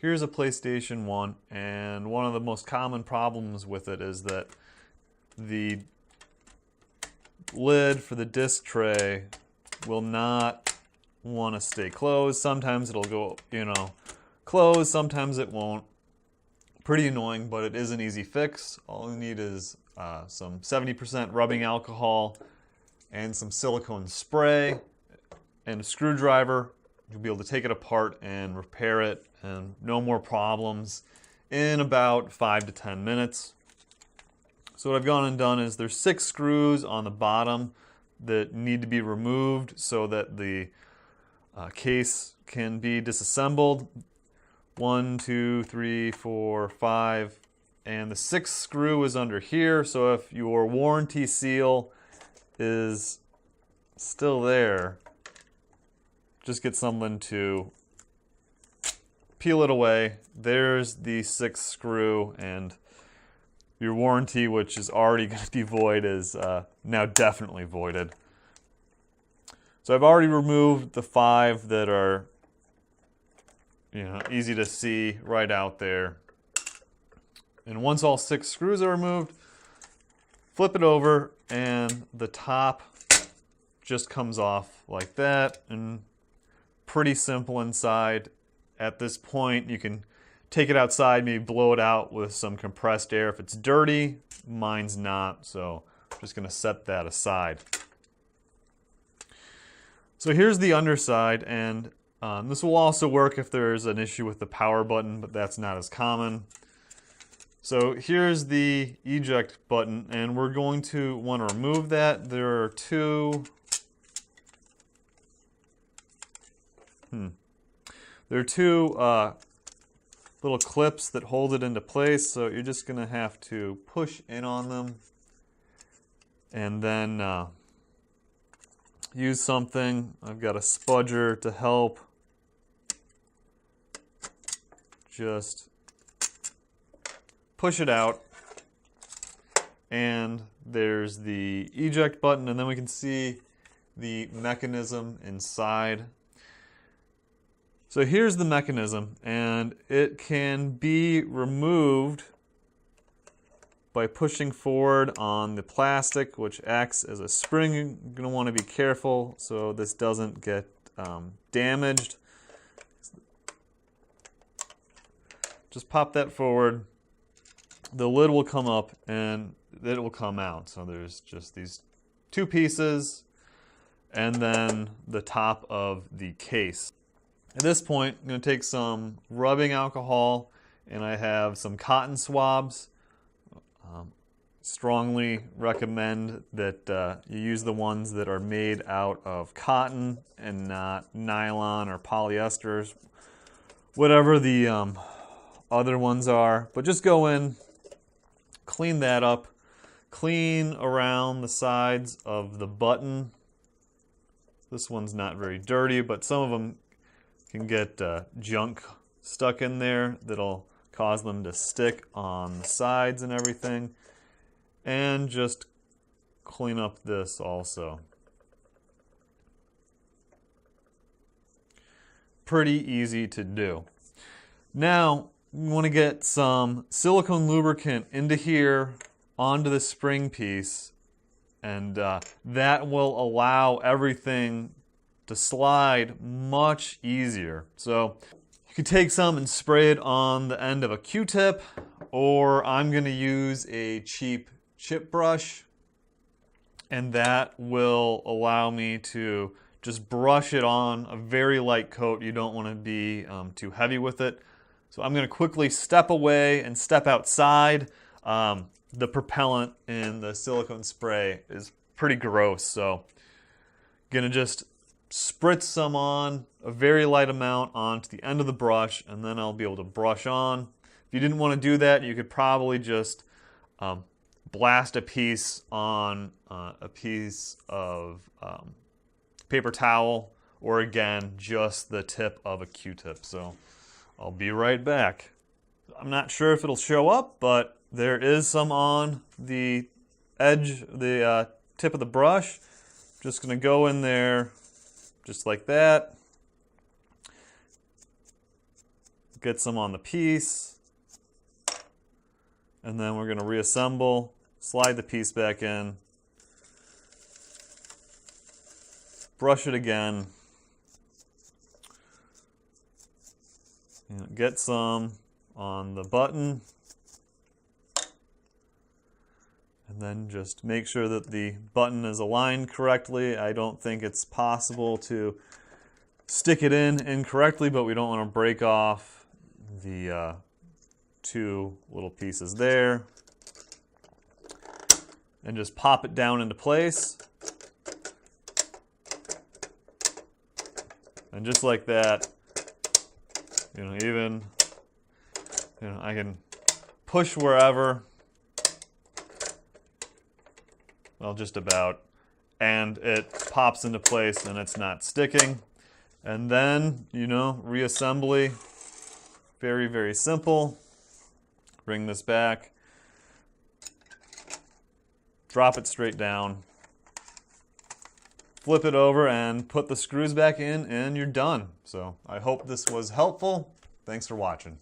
here's a PlayStation 1, and one of the most common problems with it is that the lid for the disc tray will not want to stay closed. Sometimes it'll go, closed, sometimes it won't. Pretty annoying, but it is an easy fix. All you need is some 70% rubbing alcohol and some silicone spray and a screwdriver. You'll be able to take it apart and repair it, and no more problems in about 5 to 10 minutes. So what I've gone and done is there's 6 screws on the bottom that need to be removed so that the case can be disassembled. 1, 2, 3, 4, 5, and the 6th screw is under here. So if your warranty seal is still there, just get someone to peel it away. There's the 6th screw, and your warranty, which is already going to be void, is now definitely voided. So I've already removed the 5 that are easy to see right out there. And once all 6 screws are removed, flip it over and the top just comes off like that, and pretty simple inside. At this point, you can take it outside, maybe blow it out with some compressed air if it's dirty. Mine's not, so I'm just going to set that aside. So here's the underside, and this will also work if there's an issue with the power button, but that's not as common. So here's the eject button, and we're going to want to remove that. There are two little clips that hold it into place, so you're just going to have to push in on them and then use something. I've got a spudger to help. Just push it out, and there's the eject button, and then we can see the mechanism inside. So here's the mechanism, and it can be removed by pushing forward on the plastic, which acts as a spring. You're going to want to be careful so this doesn't get damaged. Just pop that forward. The lid will come up and it will come out. So there's just these 2 pieces and then the top of the case. At this point, I'm going to take some rubbing alcohol, and I have some cotton swabs. Strongly recommend that you use the ones that are made out of cotton and not nylon or polyesters, whatever the other ones are. But just go in, clean that up, clean around the sides of the button. This one's not very dirty, but some of them can get junk stuck in there that'll cause them to stick on the sides and everything. And just clean up this also. Pretty easy to do. Now, you want to get some silicone lubricant into here, onto the spring piece, and that will allow everything to slide much easier. So you could take some and spray it on the end of a Q-tip, or I'm going to use a cheap chip brush, and that will allow me to just brush it on a very light coat. You don't want to be too heavy with it. So I'm going to quickly step away and step outside. The propellant in the silicone spray is pretty gross, so going to just spritz some on, a very light amount onto the end of the brush, and then I'll be able to brush on. If you didn't want to do that, you could probably just blast a piece on a piece of paper towel, or again, just the tip of a Q-tip. So I'll be right back. I'm not sure if it'll show up, but there is some on the edge, the tip of the brush. Just gonna go in there just like that. get some on the piece. And then we're going to reassemble, slide the piece back in, brush it again, and get some on the button, and then just make sure that the button is aligned correctly. I don't think it's possible to stick it in incorrectly, but we don't want to break off the two little pieces there. And just pop it down into place. And just like that, I can push wherever. Well, just about. And it pops into place and it's not sticking. And then, reassembly. Very, very simple. Bring this back. Drop it straight down. Flip it over and put the screws back in and you're done. So I hope this was helpful. Thanks for watching.